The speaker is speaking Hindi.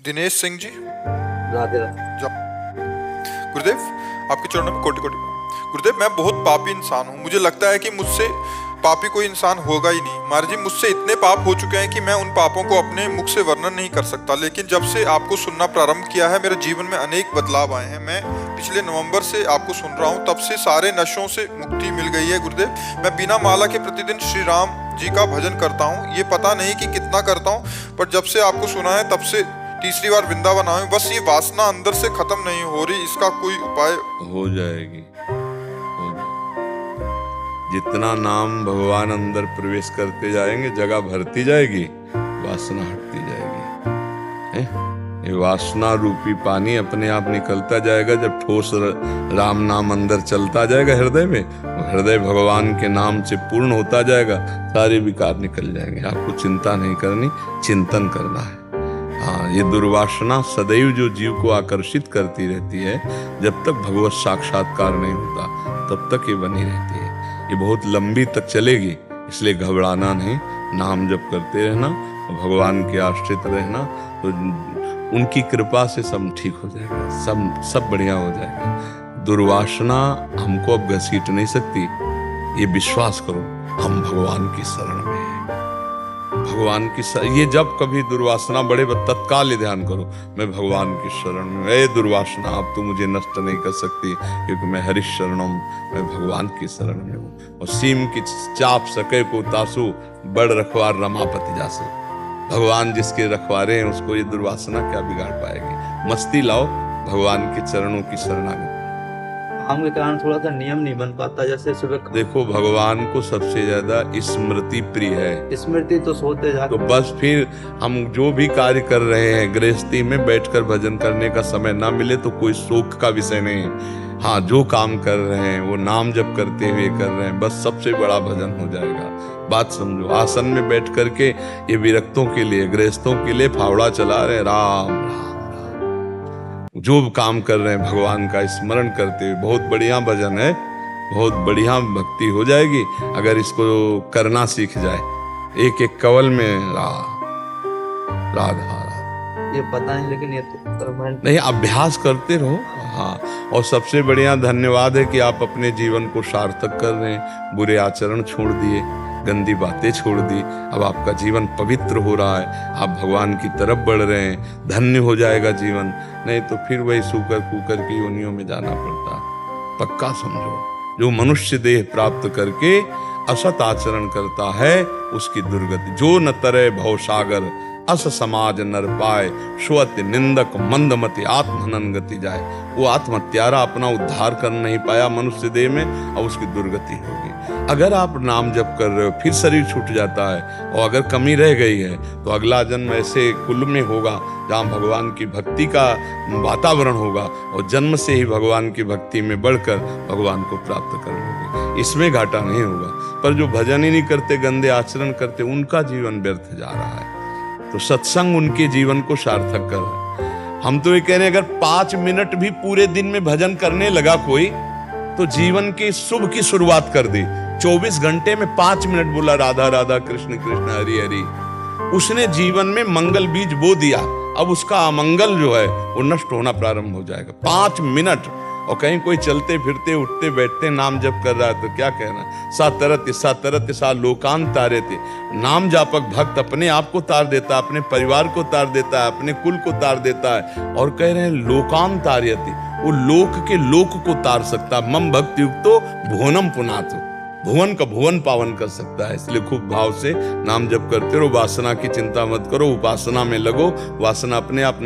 दिनेश सिंह जी। राधे राधे। गुरुदेव, आपके चरणों में कोटि कोटि। गुरुदेव, मैं बहुत पापी इंसान हूँ। मुझे लगता है कि मुझसे पापी कोई इंसान होगा ही नहीं। महाराज जी, मुझसे इतने पाप हो चुके हैं कि मैं उन पापों को अपने मुख से वर्णन नहीं कर सकता। लेकिन जब से आपको सुनना प्रारंभ किया है, मेरे जीवन में अनेक बदलाव आए हैं। मैं पिछले नवंबर से आपको सुन रहा हूँ, तब से सारे नशों से मुक्ति मिल गई है। गुरुदेव, मैं बिना माला के प्रतिदिन श्री राम जी का भजन करता हूँ। ये पता नहीं कि कितना करता हूँ, पर जब से आपको सुना है तब से तीसरी बार वृंदावन आए। बस ये वासना अंदर से खत्म नहीं हो रही, इसका कोई उपाय? हो जाएगी, हो जाएगी। जितना नाम भगवान अंदर प्रवेश करते जाएंगे, जगह भरती जाएगी, वासना हटती जाएगी। ये वासना रूपी पानी अपने आप निकलता जाएगा। जब ठोस राम नाम अंदर चलता जाएगा हृदय में, हृदय भगवान के नाम से पूर्ण होता जाएगा, सारे विकार निकल जाएंगे। आपको चिंता नहीं करनी, चिंतन करना है। हाँ, ये दुर्वासना सदैव जो जीव को आकर्षित करती रहती है, जब तक भगवत साक्षात्कार नहीं होता तब तक ये बनी रहती है। ये बहुत लंबी तक चलेगी, इसलिए घबराना नहीं। नाम जप करते रहना, भगवान के आश्रित रहना, तो उनकी कृपा से सब ठीक हो जाएगा, सब बढ़िया हो जाएगा। दुर्वासना हमको अब घसीट नहीं सकती। ये विश्वास करो, हम भगवान की शरण में हैं। भगवान की ये जब कभी दुर्वासना बढ़े, तत्काल ध्यान करो, मैं भगवान की शरण में। ए दुर्वासना, अब तो मुझे नष्ट नहीं कर सकती, क्योंकि मैं हरि शरणम, मैं भगवान की शरण में हूँ। और सीम की चाप सके को तासु, बड़ रखवार रमापति जासु। भगवान जिसके रखवारे हैं, उसको ये दुर्वासना क्या बिगाड़ पाएगी। मस्ती लाओ, भगवान के चरणों की शरणागति। काम के कारण थोड़ा सा नियम नहीं बन पाता। जैसे सुबह देखो, भगवान को सबसे ज्यादा स्मृति प्रिय है। स्मृति तो सोते जाते, तो बस फिर हम जो भी कार्य कर रहे हैं, गृहस्थी में बैठकर भजन करने का समय ना मिले तो कोई शोक का विषय नहीं है। हाँ, जो काम कर रहे हैं वो नाम जप करते हुए कर रहे हैं, बस सबसे बड़ा भजन हो जाएगा। बात समझो, आसन में बैठ करके ये विरक्तों के लिए, गृहस्थों के लिए फावड़ा चला रहे हैं, राम राम। जो काम कर रहे हैं भगवान का स्मरण करते हुए, बहुत बढ़िया भजन है, बहुत बढ़िया भक्ति हो जाएगी अगर इसको करना सीख जाए। एक एक कवल में राधा ये पता नहीं, लेकिन ये तो नहीं, अभ्यास करते रहो। हाँ, और सबसे बढ़िया धन्यवाद है कि आप अपने जीवन को सार्थक कर रहे हैं। बुरे आचरण छोड़ दिए, गंदी बातें छोड़ दी, अब आपका जीवन पवित्र हो रहा है, आप भगवान की तरफ बढ़ रहे हैं, धन्य हो जाएगा जीवन। नहीं तो फिर वही सूकर कुकर की योनियों में जाना पड़ता। पक्का समझो, जो मनुष्य देह प्राप्त करके असत आचरण करता है, उसकी दुर्गति। जो न तरे भव सागर, अस समाज नर पाए, स्वत निंदक मंदमति आत्महनन गति जाए। वो आत्महत्यारा अपना उद्धार कर नहीं पाया मनुष्य देह में, अब उसकी दुर्गति होगी। अगर आप नाम जप कर रहे हो, फिर शरीर छूट जाता है, और अगर कमी रह गई है तो अगला जन्म ऐसे कुल में होगा जहाँ भगवान की भक्ति का वातावरण होगा, और जन्म से ही भगवान की भक्ति में बढ़कर भगवान को प्राप्त कर लोगे। इसमें घाटा नहीं होगा। पर जो भजन ही नहीं करते, गंदे आचरण करते, उनका जीवन व्यर्थ जा रहा है। तो सत्संग उनके जीवन को सार्थक कर रहा है। हम तो ये कह रहे हैं, अगर 5 मिनट भी पूरे दिन में भजन करने लगा कोई, तो जीवन की शुभ की शुरुआत कर दी। 24 घंटे में 5 मिनट बोला राधा राधा कृष्ण कृष्ण हरि हरि, उसने जीवन में मंगल बीज बो दिया। अब उसका अमंगल जो है वो नष्ट होना प्रारंभ हो जाएगा। 5 मिनट। और कहीं कोई चलते फिरते उठते बैठते नाम जप कर रहा है तो क्या कहना, सातरत सा लोकान तारेते। नाम जापक भक्त अपने आप को तार देता है, अपने परिवार को तार देता है, अपने कुल को तार देता है। और कह रहे हैं लोकान तार्यति, वो लोक के लोक को तार सकता है। मम भक्ति युक्तो भुवनम पुनातो, भुवन का भुवन पावन कर सकता है। इसलिए खूब भाव से नाम जप करते रहो, वासना की चिंता मत करो, उपासना में लगो, वासना अपने आप